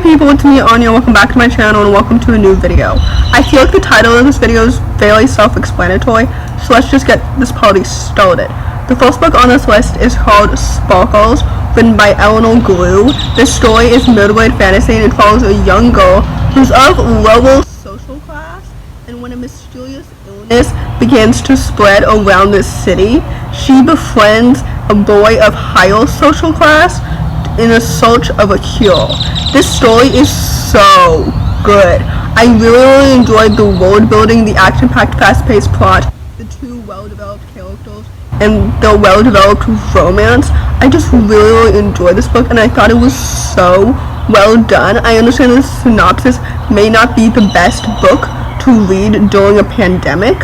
people, it's me Anja, welcome back to my channel and welcome to a new video. I feel like the title of this video is fairly self-explanatory, so let's just get this party started. The first book on this list is called Sparkles, written by Eleanor Glewwe. This story is middle-grade fantasy and it follows a young girl who's of lower social class, and when a mysterious illness begins to spread around the city, she befriends a boy of higher social class in a search of a cure. This story is so good. I really enjoyed the world building, the action-packed, fast-paced plot, the two well-developed characters, and the well-developed romance. I just really enjoyed this book and I thought it was so well done. I understand the synopsis may not be the best book to read during a pandemic,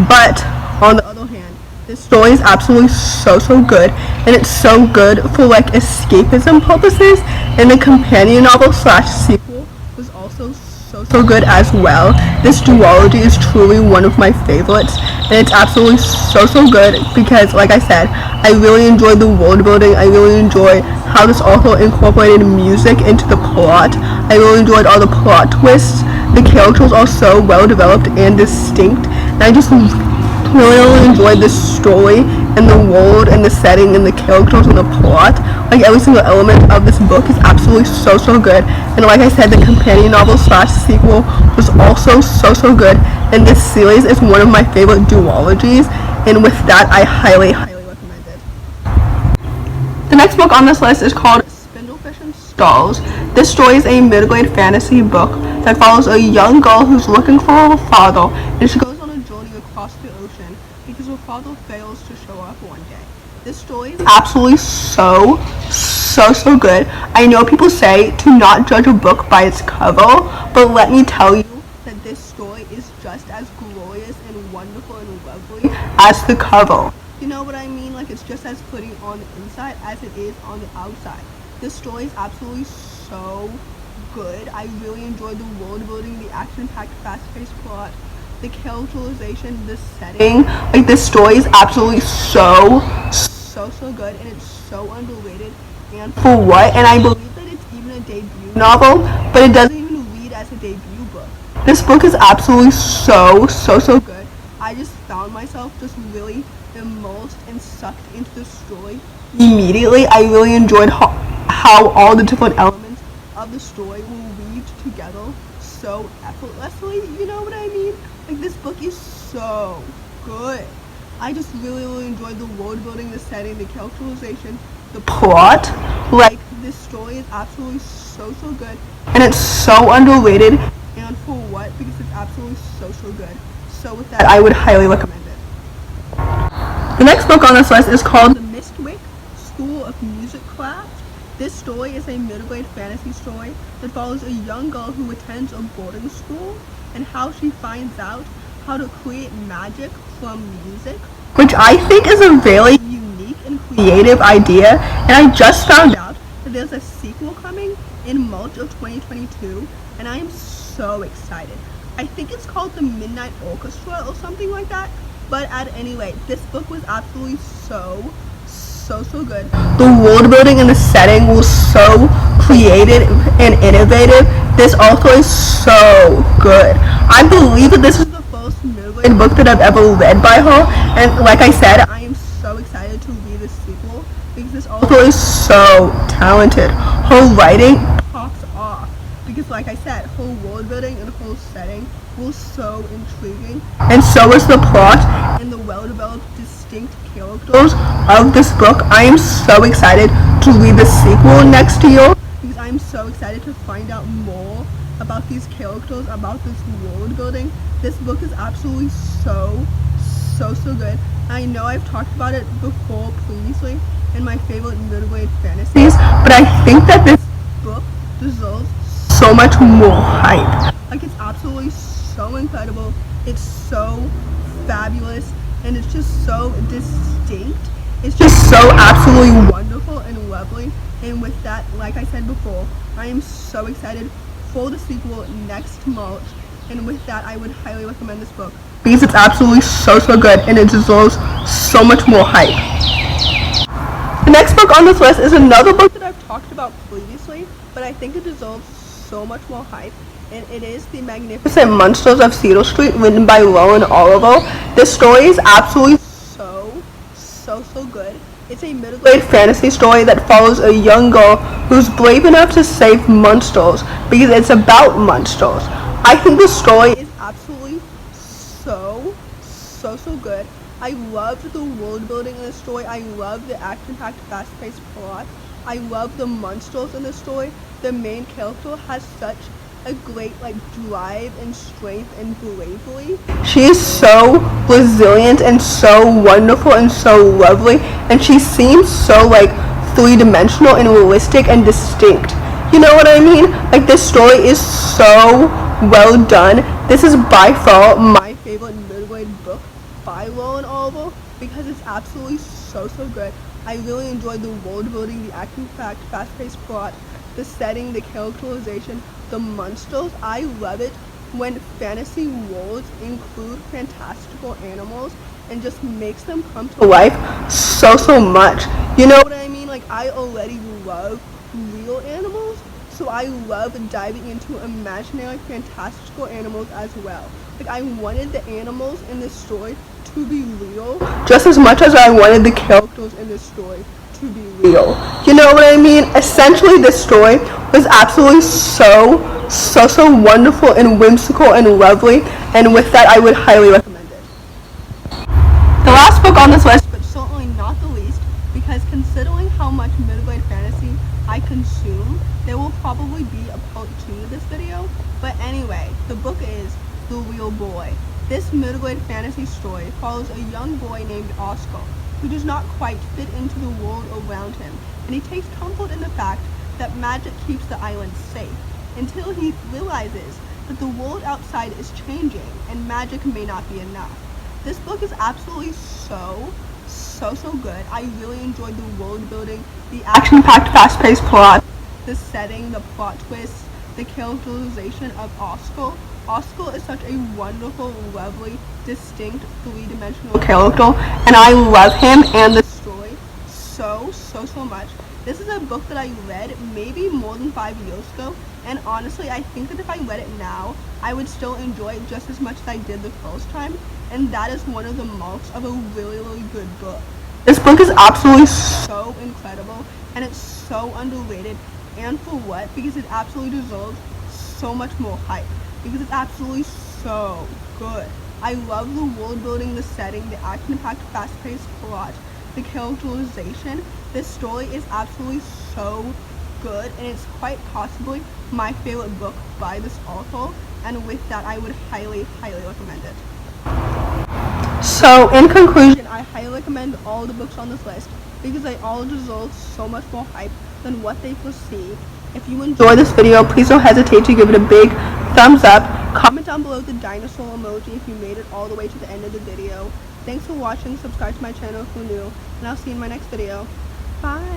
but on the other hand, this story is absolutely so good, and it's so good for like escapism purposes, and the companion novel / sequel was also so good as well. This duology is truly one of my favorites, and it's absolutely so good because, like I said, I really enjoyed the world building. I really enjoyed how this author incorporated music into the plot. I really enjoyed all the plot twists. The characters are so well developed and distinct, and I just really enjoyed this story and the world and the setting and the characters and the plot. Like every single element of this book is absolutely so good, and like I said, the companion novel / sequel was also so good, and this series is one of my favorite duologies, and with that I highly recommend it. The next book on this list is called Spindlefish and Stars. This story is a middle-grade fantasy book that follows a young girl who's looking for her father, and she goes on a journey across the ocean because her father fails to show up one day. This story is absolutely so good. I know people say to not judge a book by its cover, but let me tell you that this story is just as glorious and wonderful and lovely as the cover. You know what I mean? Like, it's just as pretty on the inside as it is on the outside. This story is absolutely so good. I really enjoyed the world building, the action-packed, fast-paced plot, the characterization, the setting. Like, this story is absolutely so good, and it's so underrated. And for what? And I believe that it's even a debut novel, but it doesn't even read as a debut book. This book is absolutely so good. I just found myself just really immersed and sucked into the story immediately. I really enjoyed how all the different elements of the story were weaved together so effortlessly, you know what I mean? Like, this book is so good. I just really enjoyed the world building, the setting, the characterization, the plot. Like, this story is absolutely so good, and it's so underrated, and for what? Because it's absolutely so good. So with that, I would highly recommend it. The next book on this list is called The Mystwick School of Musicraft. This story is a middle-grade fantasy story that follows a young girl who attends a boarding school and how she finds out how to create magic from music, which I think is a very unique and creative idea, and I just found out that there's a sequel coming in March of 2022, and I am so excited. I think it's called The Midnight Orchestra or something like that, but at any rate, this book was absolutely so good. The world building and the setting was so creative and innovative. This author is so good. I believe that this is the first middle-grade book that I've ever read by her, and like I said, I am so excited to read this sequel because this author is so talented. Her writing pops off because, like I said, her world building and her setting was so intriguing, and so was the plot and the well-developed, distinct characters of this book. I am so excited to read the sequel next year because I'm so excited to find out more about these characters, about this world building. This book is absolutely so good. I know I've talked about it before previously in my favorite middle-grade fantasies, but I think that this book deserves so much more hype. Like, it's absolutely so incredible. It's so fabulous, and it's just so distinct. It's just so absolutely wonderful and lovely. And with that, like I said before, I am so excited for the sequel next March, and with that, I would highly recommend this book because it's absolutely so good, and it deserves so much more hype. The next book on this list is another book that I've talked about previously, but I think it deserves so much more hype, and it is The Magnificent Monsters of Cedar Street, written by Rowan Oliver. This story is absolutely so good. It's a middle-grade fantasy story that follows a young girl who's brave enough to save monsters because it's about monsters. I think the story is absolutely so good. I loved the world building in the story. I love the action-packed, fast-paced plot. I love the monsters in the story. The main character has such a great drive and strength and bravery. She is so resilient and so wonderful and so lovely, and she seems so three-dimensional and realistic and distinct. You know what I mean? This story is so well done. This is by far my favorite middle-grade book by Rowan Oliver because it's absolutely so good. I really enjoyed the world building, the action-packed, fast-paced plot, the setting, the characterization, the monsters. I love it when fantasy worlds include fantastical animals and just makes them come to life so much. You know what I mean? I already love real animals, so I love diving into imaginary fantastical animals as well. I wanted the animals in this story to be real just as much as I wanted the characters in this story to be real. You know what I mean? Essentially, this story was absolutely so wonderful and whimsical and lovely, and with that, I would highly recommend it. The last book on this list, but certainly not the least, because considering how much middle-grade fantasy I consume, there will probably be a part 2 to this video. But anyway, the book is The Real Boy. This middle-grade fantasy story follows a young boy named Oscar, who does not quite fit into the world around him, and he takes comfort in the fact that magic keeps the island safe, until he realizes that the world outside is changing and magic may not be enough. This book is absolutely so good. I really enjoyed the world building, the action-packed, fast-paced plot, the setting, the plot twists, the characterization of Oscar. Oscar is such a wonderful, lovely, distinct, three-dimensional character, and I love him and the story so much. This is a book that I read maybe more than 5 years ago, and honestly, I think that if I read it now, I would still enjoy it just as much as I did the first time, and that is one of the marks of a really good book. This book is absolutely so incredible, and it's so underrated, and for what? Because it absolutely deserves so much more hype, because it's absolutely so good. I love the world building, the setting, the action-packed, fast-paced plot, the characterization. This story is absolutely so good, and it's quite possibly my favorite book by this author, and with that, I would highly recommend it. So, in conclusion, I highly recommend all the books on this list because they all deserve so much more hype than what they've received. If you enjoyed this video, please don't hesitate to give it a big thumbs up. Comment down below the dinosaur emoji if you made it all the way to the end of the video. Thanks for watching. Subscribe to my channel if you're new, and I'll see you in my next video. Bye!